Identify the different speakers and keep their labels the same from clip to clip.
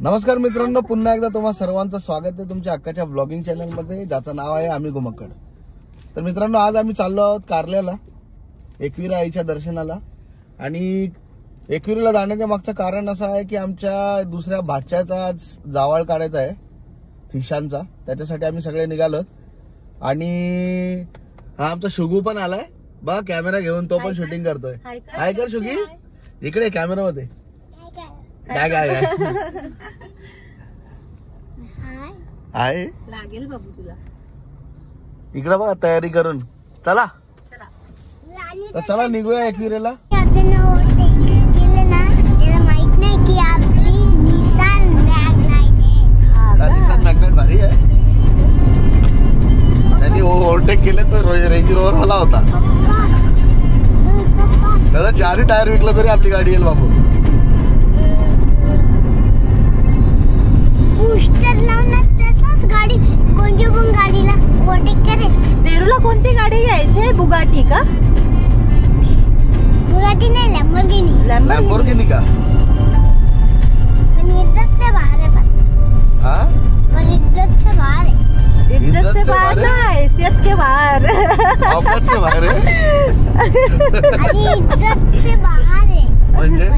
Speaker 1: नमस्कार मित्रांनो, पुन्हा एकदा तुम्हा सर्वांचं स्वागत आहे तुमच्या हक्काच्या ब्लॉगिंग चॅनल मध्ये, ज्याचं नाव आहे आम्ही घुमक्कड. तर मित्रांनो, आज आम्ही चाललो आहोत कारल्याला एकविरा आईच्या दर्शनाला. आणि एकविरीला जाण्याच्या मागचं कारण असं आहे की आमच्या दुसऱ्या भाच्याचा आज जावळ काढायचा आहे, थिशांचा. त्याच्यासाठी आम्ही सगळे निघालोत. आणि हा आमचा शुगू पण आलाय बघ, कॅमेरा घेऊन. तो पण शूटिंग करतोय. हाय कर शुगी, इकडे कॅमेरा मध्ये. काय काय आहे
Speaker 2: लागेल बाबू तुला.
Speaker 1: इकडे बघा तयारी करून. चला तर चला निघूया एकविरेला. निसान मॅग्नेट भारी आहे. त्यांनी ओव्हरटेक केले तर रेंज रोवर मला होता. त्याला 4 टायर विकलं तरी आपली गाडी येईल बाबू.
Speaker 3: गाडी कोणत्या पण गाडीला ओव्हरटेक करेल.
Speaker 2: नेरूला कोणती गाडी घ्यायची? बुगाटी का?
Speaker 3: बुगाटी नाही, लॅम्बोर्गिनी.
Speaker 1: लॅम्बोर्गिनी का?
Speaker 3: पण इज्जत से बाहर है.
Speaker 1: हाँ,
Speaker 3: पण इज्जत से बाहर है.
Speaker 2: इज्जत से बाहर ना, हैसियत के बाहर.
Speaker 1: औकात से बाहर है.
Speaker 3: आणि इज्जत से बाहर है
Speaker 1: म्हणजे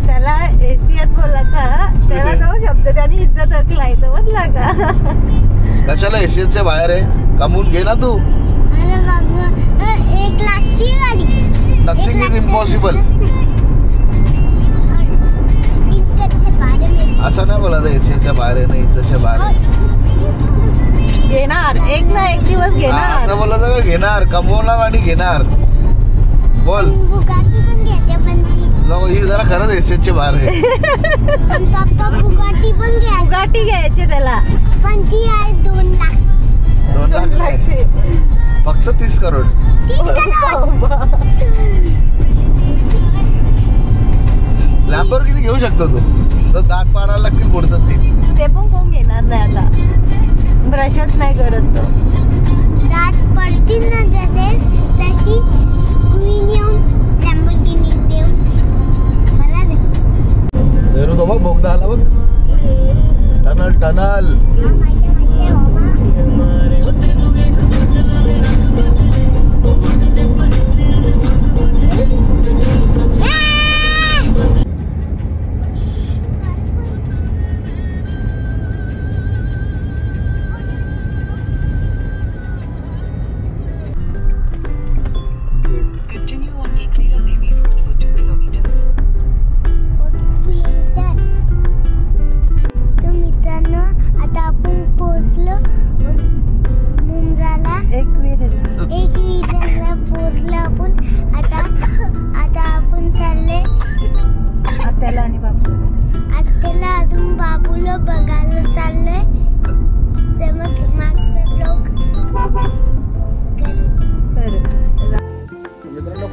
Speaker 2: त्याला हैसियत बोलायचा, त्याला तो शब्द त्याने इज्जत ऐकलायचं म्हटला का?
Speaker 1: कशाला हैसियत से बाहेर आहे? कमवून घे ना तू.
Speaker 3: अरे बाबा, 1 लाखची गाडी.
Speaker 1: Nothing is impossible.
Speaker 3: इज्जत से बाहर है.
Speaker 1: असं नाही बोलायचं हैसियतच्या बाहेर आहे, नाही इज्जतच्या बाहेर आहे.
Speaker 2: घेणार एक ना एक दिवस घेणार.
Speaker 1: असं बोलायचं का? घेणार, कमवणार आणि घेणार. बोल.
Speaker 3: बुगाटी पण घ्यायच्या, पण ती
Speaker 1: ही जरा खरंच हैसियतच्या बाहेर आहे.
Speaker 3: पप्पा बुगाटी पण घ्यायची.
Speaker 2: बुगाटी घ्यायची त्याला,
Speaker 3: पण ती आहे 2 लाख.
Speaker 1: 2 लाख फक्त 30 करोड. लॅम्बोर्गिनी घेऊ शकतो तू. तर दात पाडायला लागतील पुढचं
Speaker 2: ते पण कोण घेणार नाही आता. ब्रशच नाही करत तो.
Speaker 3: दात पडतील ना जसे तशी स्क्रीन येऊन लॅम्बोर्गिनी देऊ मला दे.
Speaker 1: तो बघ बोगदा आला बघ. Tunnel tunnel.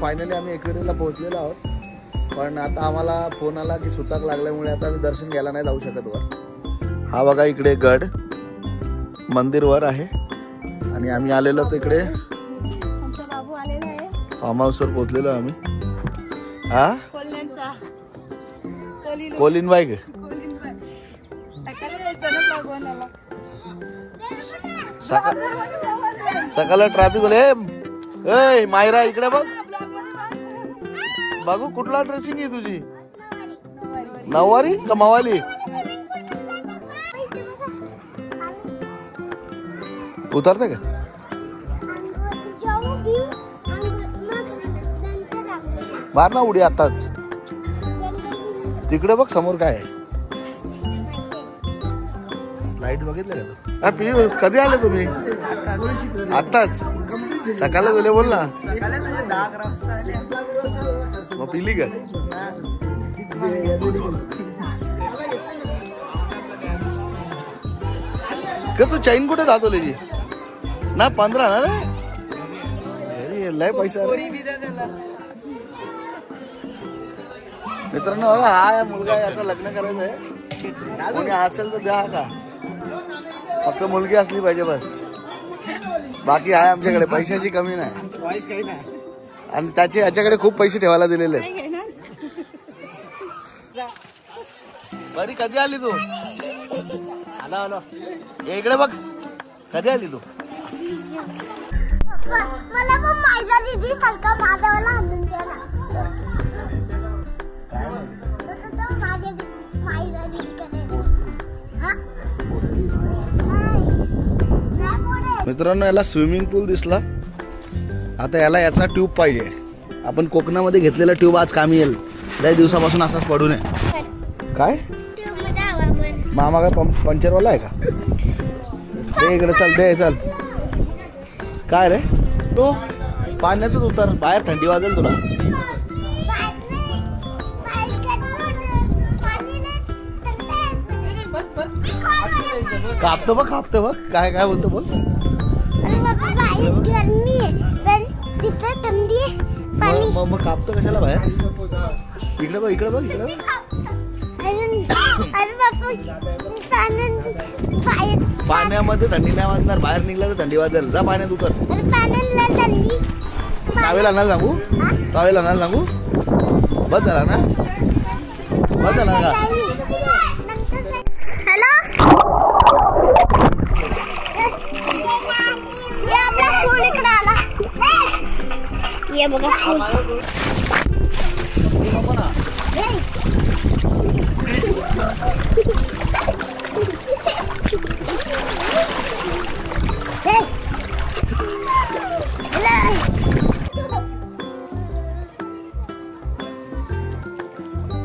Speaker 1: फायनली आम्ही एकविरेला पोहोचलेलो आहोत. पण आता आम्हाला फोन आला की सुताक लागल्यामुळे आता आम्ही दर्शन घ्यायला नाही जाऊ शकत वर. हा बघा इकडे गड मंदिर वर आहे. आणि आम्ही आलेलो तिकडे फार्म हाऊस वर पोहोचलेलो आम्ही. हा कोलिन बाईक सकाळ ट्रॅफिक होले. मायरा इकडे बघ. बाबू कुठला ड्रेसिंग आहे तुझी? नऊवारी का मवाली? उतरते का? मार ना उडी आताच. तिकडे बघ समोर काय आहे. स्लाइड बघितलं का तू? पियू कधी आले तुम्ही? आताच सकाळला गेले बोल ना. मग पिली का? तू चैन कुठे दाखवली ना? 15 ना रे, लय पैसा. मित्रांनो हा मुलगा, याचं लग्न करायचं आहे. कोणी असेल तर द्या का. फक्त मुलगी असली पाहिजे बस. बाकी आहे आमच्याकडे, पैशाची कमी नाही. आणि त्याचे याच्याकडे खूप पैसे ठेवायला दिलेले आहेत. बरी कधी आली तू? आलो आलो. इकडे बघ, कधी आली तू?
Speaker 3: मला पण माझ्या दीदी सारखा माझ्यावाला आणून द्या ना. माझ्या दीदीकडे
Speaker 1: मित्रांनो, याला स्विमिंग पूल दिसला. आता याला याचा ट्यूब पाहिजे. आपण कोकणामध्ये घेतलेला ट्यूब आज कामी येईल. लय दिवसापासून असाच पडू नये. काय मामा काय पंक्चरवाला आहे का? दे इकडे, चल दे, चल. काय रे तो पाण्यातच उतर, बाहेर थंडी वाजेल तुला. कापतो बघ, कापतो बघ. काय काय बोलतो बोल. मग कापतो कशाला बाहेर? इकडे बघ, इकडे बघ, इकडे बघ. पाण्यामध्ये थंडी नाही वाजणार. बाहेर निघला तर थंडी वाजेल. जा पाण्यात उतर. टावेल आणायला सांगू? टावेल आणायला सांगू? बस झाला ना, बस झाला का?
Speaker 3: ये बघा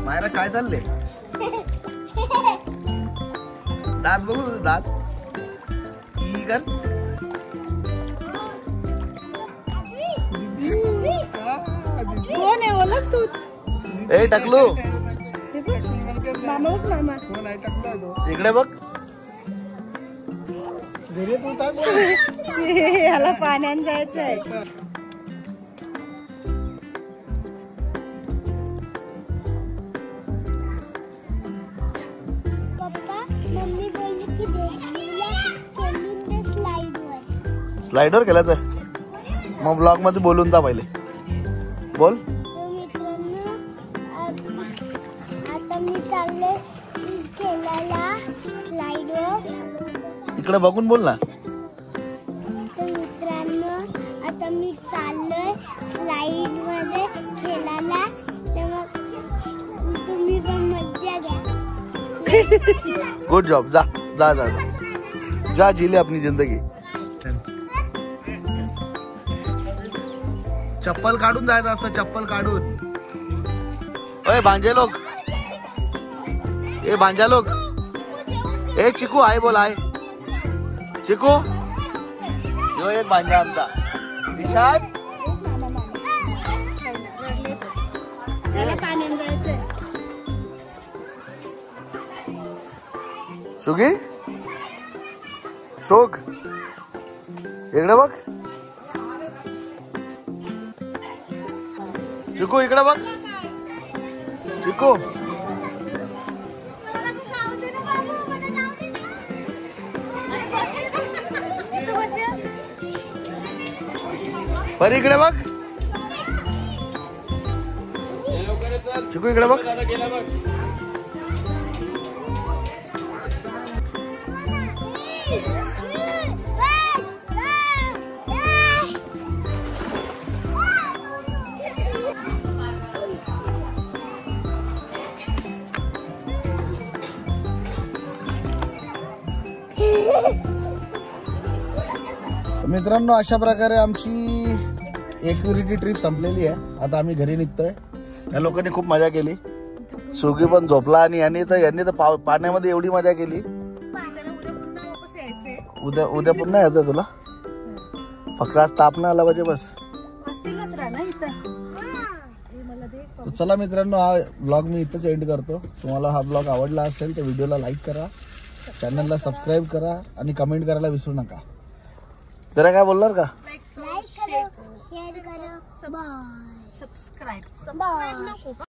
Speaker 1: मायरा काय चालले? दात बघू तुझे दात. ई कर.
Speaker 2: कोण आहे बोला तूच?
Speaker 1: ए टकलू,
Speaker 2: मामा मामा
Speaker 1: इकडे बघ.
Speaker 2: याला पाण्यात जायचंय.
Speaker 3: मम्मी बोलली की
Speaker 1: स्लाइडवर केला तर मग ब्लॉग मध्ये बोलून जा पहिले. बोल.
Speaker 3: मित्रांनो, आता मी चालले खेळायला स्लाइडवर.
Speaker 1: इकडे बघून बोल ना.
Speaker 3: मित्रांनो, आता मी चाललोय स्लाइड मध्ये खेळायला. तेव्हा तुम्ही पण मज्जा घ्या.
Speaker 1: Good job. जा जा जा जा, जा जिले अपनी जिंदगी. चप्पल काढून जायचं असतं, चप्पल काढून. अरे भांजे लोक, ए भांजा लोक. ए चिकू आहे, बोल आहे. चिकू यो एक भांजा आमचा. निशाद
Speaker 2: पाण्यात जायचंय.
Speaker 1: सुगी शोक इकडे बघ. चिकू इकडे बघ. चिकू परी इकडे बघ. चिकू इकडे बघ. मित्रांनो, अशा प्रकारे आमची एक्युरिटी ट्रिप संपलेली आहे. आता आम्ही घरी निघतोय. या लोकांनी खूप मजा केली. सुगी पण झोपला आणि यांनी तर पाण्यामध्ये एवढी मजा केली. उद्या पुन्हा यायचं तुला. फक्त आज ताप नाही आला पाहिजे बस. तर चला मित्रांनो, हा ब्लॉग मी इथंच एंड करतो. तुम्हाला हा ब्लॉग आवडला असेल तर व्हिडिओला लाईक करा, चॅनलला सबस्क्राईब करा आणि कमेंट करायला विसरू नका. जरा काय बोलणार का?
Speaker 3: लाईक करो, शेअर करो, बाय.
Speaker 2: सबस्क्राईब नको.